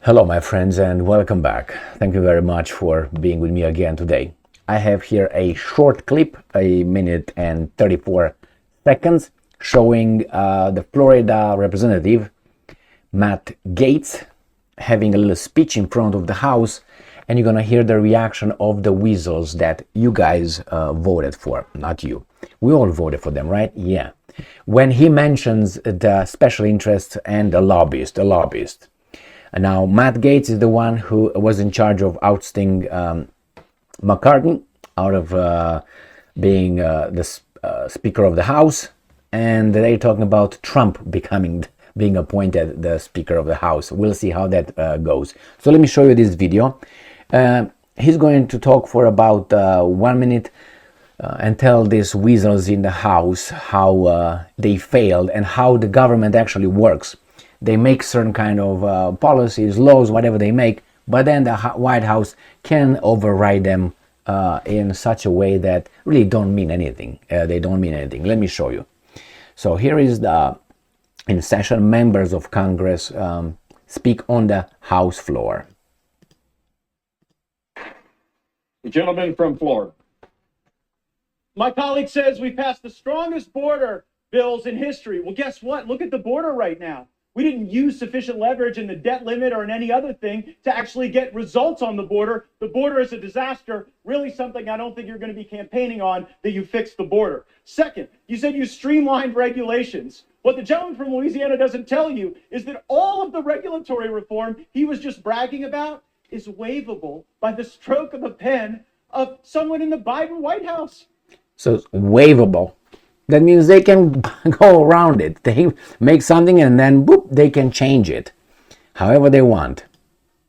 Hello, my friends, and welcome back. Thank you very much for being with me again today. I have here a short clip, a minute and 34 seconds, showing the Florida representative, Matt Gaetz, having a little speech in front of the House, and you're gonna hear the reaction of the weasels that you guys voted for, not you. We all voted for them, right? Yeah. When he mentions the special interests and the lobbyist. And now, Matt Gaetz is the one who was in charge of ousting McCartney out of being the Speaker of the House, and they're talking about Trump being appointed the Speaker of the House. We'll see how that goes. So let me show you this video. He's going to talk for about 1 minute and tell these weasels in the House how they failed and how the government actually works. They make certain kind of policies, laws, whatever they make, but then the White House can override them in such a way that really don't mean anything. They don't mean anything. Let me show you. So here is the in session members of Congress speak on the House floor. The gentleman from Florida. My colleague says we passed the strongest border bills in history. Well, guess what? Look at the border right now. We didn't use sufficient leverage in the debt limit or in any other thing to actually get results on the border. The border is a disaster, really something I don't think you're going to be campaigning on, that you fix the border. Second, you said you streamlined regulations. What the gentleman from Louisiana doesn't tell you is that all of the regulatory reform he was just bragging about is waivable by the stroke of a pen of someone in the Biden White House. So it's waivable. That means they can go around it. They make something and then boop, they can change it however they want.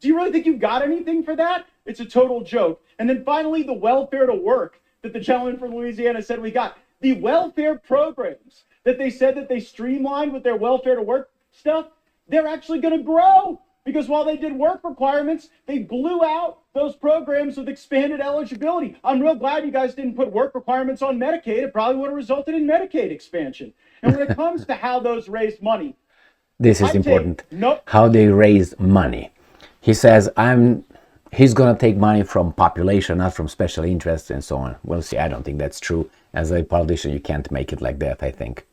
Do you really think you got anything for that? It's a total joke. And then finally, the welfare to work that the gentleman from Louisiana said we got. The welfare programs that they said that they streamlined with their welfare to work stuff, they're actually going to grow. Because while they did work requirements, they blew out those programs with expanded eligibility. I'm real glad you guys didn't put work requirements on Medicaid. It probably would have resulted in Medicaid expansion. And when it comes to how those raised money, this is important. How they raise money. He says he's going to take money from population, not from special interests and so on. We'll see. I don't think that's true. As a politician, you can't make it like that, I think.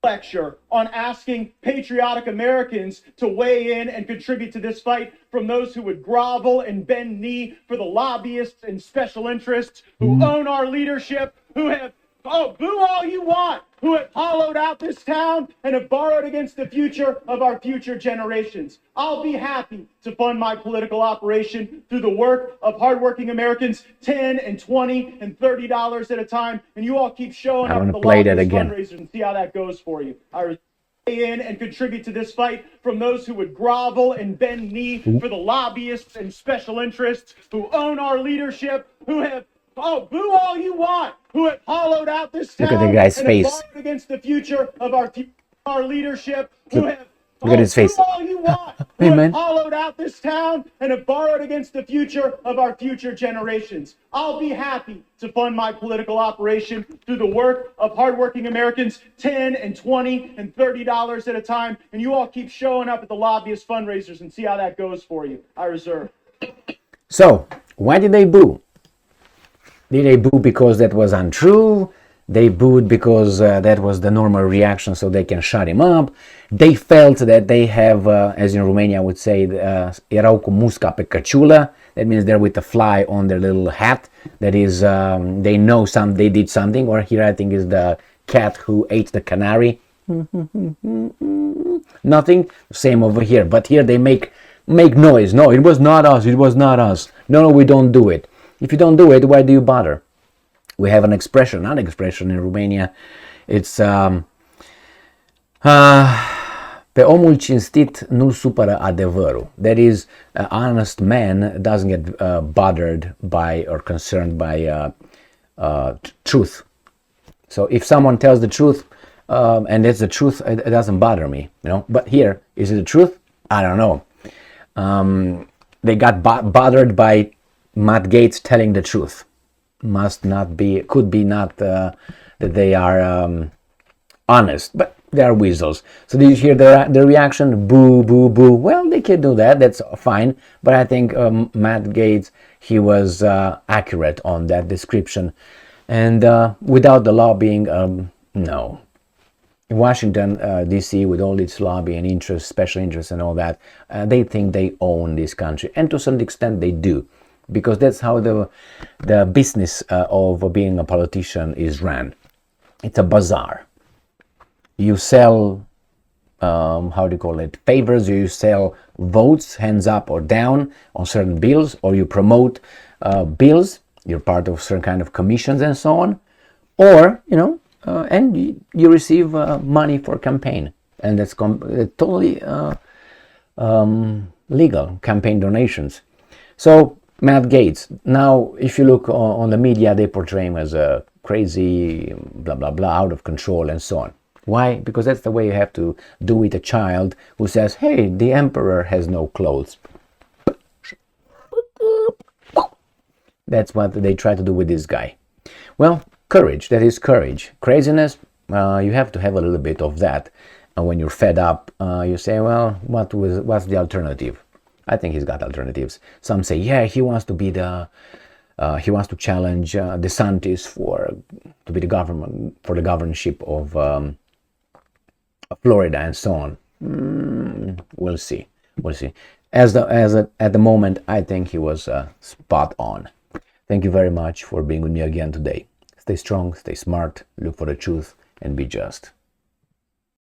Lecture on asking patriotic Americans to weigh in and contribute to this fight from those who would grovel and bend knee for the lobbyists and special interests who own our leadership, who have, boo all you want, who have hollowed out this town and have borrowed against the future of our future generations. I'll be happy to fund my political operation through the work of hardworking Americans, $10 and $20 and $30 at a time, and you all keep showing up at the Lobbyists fundraisers and see how that goes for you. I in and contribute to this fight from those who would grovel and bend knee for the lobbyists and special interests who own our leadership, who have boo all you want, who have hollowed out this town. Look at the guy's face. Against the future of our leadership, Look at his face. All you want, who have hollowed out this town and have borrowed against the future of our future generations. I'll be happy to fund my political operation through the work of hardworking Americans, $10 and $20 and $30 at a time, and you all keep showing up at the Lobbyists fundraisers and see how that goes for you. I reserve. So, why did they boo? Did they boo because that was untrue? They booed because that was the normal reaction so they can shut him up. They felt that they have, as in Romania would say, erau cu musca pe căciulă. That means they're with the fly on their little hat. That is, they know they did something. Or here I think is the cat who ate the canary. Nothing. Same over here. But here they make noise. No, it was not us. It was not us. No, we don't do it. If you don't do it, why do you bother? We have an expression, not expression in Romania. It's pe omul cinstit nu-l supără adevărul. That is, an honest man doesn't get bothered by or concerned by truth. So if someone tells the truth and it's the truth, it doesn't bother me, you know. But here, is it the truth? I don't know. They got bothered by Matt Gaetz telling the truth. Must not be, could be not that they are honest. But they are weasels. So did you hear the reaction? Boo, boo, boo. Well, they can do that. That's fine. But I think Matt Gaetz, he was accurate on that description. And without the lobbying, no. In Washington, D.C., with all its lobby and interests, special interests and all that, they think they own this country. And to some extent they do. Because that's how the business of being a politician is ran. It's a bazaar. You sell, how do you call it, favors, you sell votes, hands up or down on certain bills, or you promote bills, you're part of certain kind of commissions and so on, or, and you receive money for campaign, and that's totally legal, campaign donations. So, Matt Gaetz, now if you look on the media, they portray him as a crazy, blah, blah, blah, out of control and so on. Why? Because that's the way you have to do with a child who says, hey, the emperor has no clothes. That's what they try to do with this guy. Well, courage, that is courage. Craziness, you have to have a little bit of that. And when you're fed up, you say, well, what's the alternative? I think he's got alternatives. Some say, yeah, he wants to be he wants to challenge DeSantis to be the government, for the governorship of Florida and so on. We'll see. At the moment, I think he was spot on. Thank you very much for being with me again today. Stay strong, stay smart, look for the truth, and be just.